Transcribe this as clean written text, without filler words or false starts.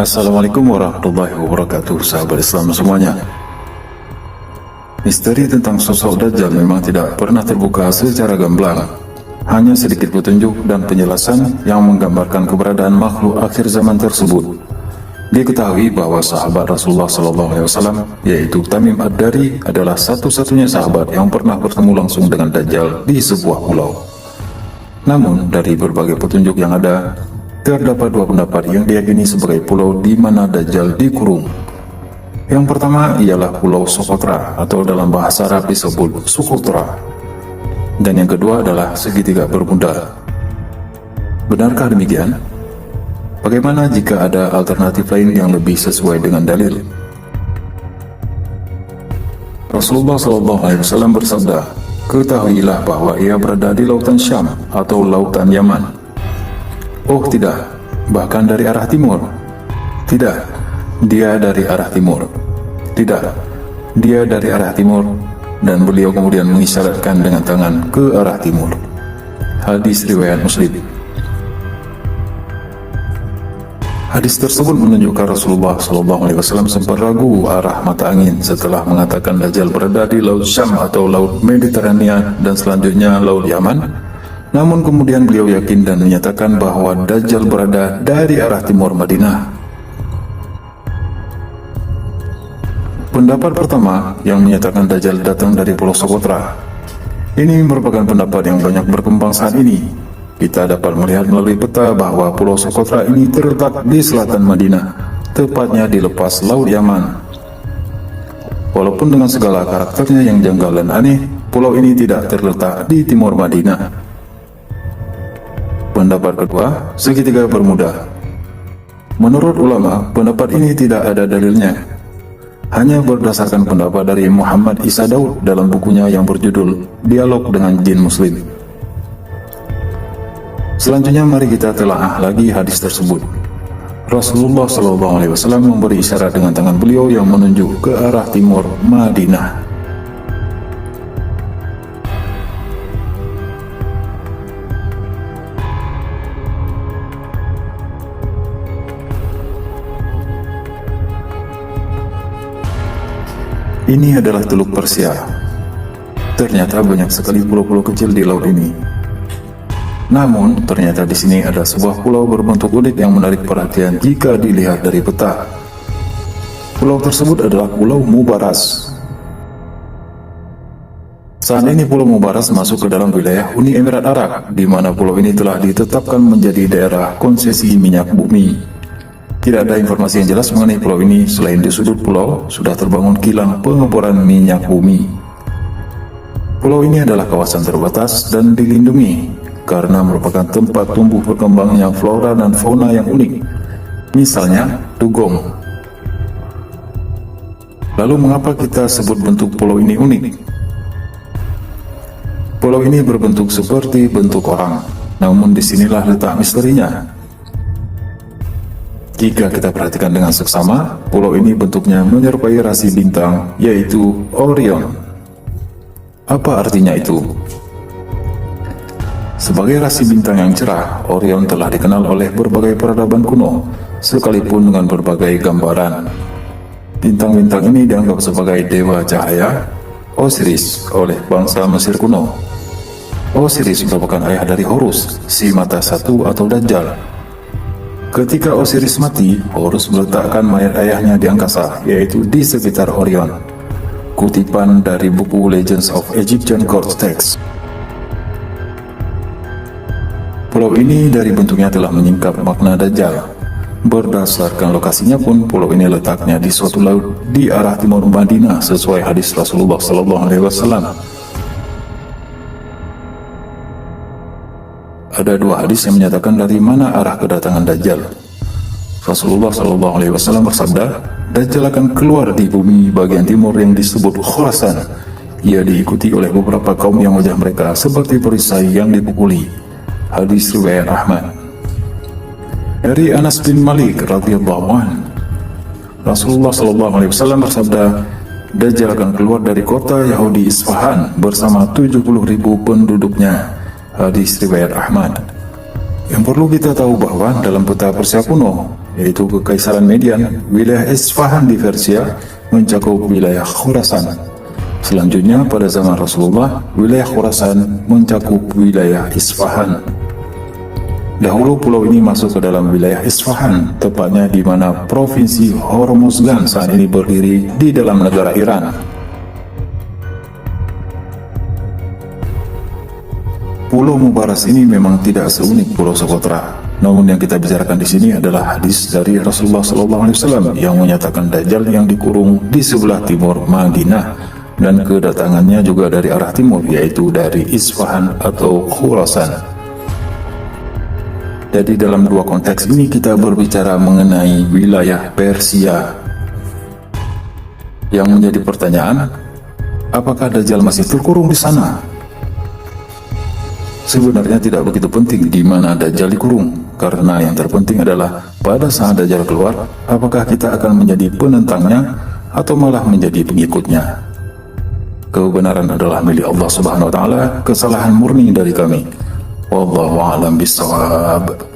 Assalamualaikum warahmatullahi wabarakatuh, sahabat Islam semuanya. Misteri tentang sosok Dajjal memang tidak pernah terbuka secara gamblang. Hanya sedikit petunjuk dan penjelasan yang menggambarkan keberadaan makhluk akhir zaman tersebut. Diketahui bahwa sahabat Rasulullah SAW, yaitu Tamim Ad-Dari, adalah satu-satunya sahabat yang pernah bertemu langsung dengan Dajjal di sebuah pulau. Namun, dari berbagai petunjuk yang ada, terdapat dua pendapat yang diyakini sebagai pulau di mana Dajjal dikurung. Yang pertama ialah Pulau Socotra, atau dalam bahasa Arab disebut Sukotra. Dan yang kedua adalah segitiga Bermuda. Benarkah demikian? Bagaimana jika ada alternatif lain yang lebih sesuai dengan dalil? Rasulullah SAW bersabda, "Ketahuilah bahwa ia berada di lautan Syam atau lautan Yaman." Oh tidak, bahkan dari arah timur. Tidak, dia dari arah timur. Tidak, dia dari arah timur. Dan beliau kemudian mengisyaratkan dengan tangan ke arah timur. Hadis riwayat Muslim. Hadis tersebut menunjukkan Rasulullah SAW sempat ragu arah mata angin setelah mengatakan Dajjal berada di Laut Syam atau Laut Mediterania dan selanjutnya Laut Yaman. Namun kemudian beliau yakin dan menyatakan bahwa Dajjal berada dari arah timur Madinah. Pendapat pertama yang menyatakan Dajjal datang dari Pulau Socotra. Ini merupakan pendapat yang banyak berkembang saat ini. Kita dapat melihat melalui peta bahwa Pulau Socotra ini terletak di selatan Madinah, tepatnya di lepas Laut Yaman. Walaupun dengan segala karakternya yang janggal dan aneh, pulau ini tidak terletak di timur Madinah. Pendapat kedua, segitiga Bermuda. Menurut ulama, pendapat ini tidak ada dalilnya. Hanya berdasarkan pendapat dari Muhammad Isa Daud dalam bukunya yang berjudul Dialog dengan Jin Muslim. Selanjutnya mari kita telaah lagi hadis tersebut. Rasulullah SAW memberi isyarat dengan tangan beliau yang menunjuk ke arah timur Madinah. Ini adalah Teluk Persia. Ternyata banyak sekali pulau-pulau kecil di laut ini. Namun, ternyata di sini ada sebuah pulau berbentuk unik yang menarik perhatian jika dilihat dari peta. Pulau tersebut adalah Pulau Mubaras. Saat ini Pulau Mubaras masuk ke dalam wilayah Uni Emirat Arab, di mana pulau ini telah ditetapkan menjadi daerah konsesi minyak bumi. Tidak ada informasi yang jelas mengenai pulau ini selain di sudut pulau sudah terbangun kilang pengeboran minyak bumi. Pulau ini adalah kawasan terbatas dan dilindungi karena merupakan tempat tumbuh berkembangnya flora dan fauna yang unik, misalnya dugong. Lalu mengapa kita sebut bentuk pulau ini unik? Pulau ini berbentuk seperti bentuk orang, namun disinilah letak misterinya. Jika kita perhatikan dengan seksama, pulau ini bentuknya menyerupai rasi bintang, yaitu Orion. Apa artinya itu? Sebagai rasi bintang yang cerah, Orion telah dikenal oleh berbagai peradaban kuno, sekalipun dengan berbagai gambaran. Bintang-bintang ini dianggap sebagai dewa cahaya, Osiris, oleh bangsa Mesir kuno. Osiris merupakan ayah dari Horus, si mata satu atau Dajjal. Ketika Osiris mati, Horus meletakkan mayat ayahnya di angkasa, yaitu di sekitar Orion. Kutipan dari buku Legends of Egyptian Gods Text. Pulau ini dari bentuknya telah menyingkap makna Dajjal. Berdasarkan lokasinya pun, pulau ini letaknya di suatu laut di arah timur Madinah sesuai hadis Rasulullah SAW. Ada dua hadis yang menyatakan dari mana arah kedatangan Dajjal. Rasulullah SAW bersabda, Dajjal akan keluar di bumi bagian timur yang disebut Khurasan. Ia diikuti oleh beberapa kaum yang wajah mereka seperti perisai yang dipukuli. Hadis riwayat Ahmad. Dari Anas bin Malik radhiyallahu anhu, Rasulullah SAW bersabda, Dajjal akan keluar dari kota Yahudi Isfahan bersama 70.000 penduduknya. Hadis riwayat Ahmad. Yang perlu kita tahu bahwa dalam peta Persia kuno, yaitu Kekaisaran Median. Wilayah Isfahan di Persia mencakup wilayah Khurasan. Selanjutnya pada zaman Rasulullah, wilayah Khurasan mencakup wilayah Isfahan. Dahulu pulau ini masuk ke dalam wilayah Isfahan, tepatnya di mana provinsi Hormozgan saat ini berdiri di dalam negara Iran. Pulau Mubaras ini memang tidak seunik Pulau Socotra. Namun yang kita bicarakan di sini adalah hadis dari Rasulullah SAW yang menyatakan Dajjal yang dikurung di sebelah timur Madinah, dan kedatangannya juga dari arah timur, yaitu dari Isfahan atau Khurasan. Jadi dalam dua konteks ini kita berbicara mengenai wilayah Persia. Yang menjadi pertanyaan, apakah Dajjal masih terkurung di sana? Sebenarnya tidak begitu penting di mana Dajjal dikurung, karena yang terpenting adalah pada saat Dajjal keluar, apakah kita akan menjadi penentangnya atau malah menjadi pengikutnya. Kebenaran adalah milik Allah Subhanahu wa taala, kesalahan murni dari kami. Wallahu a'lam bishawab.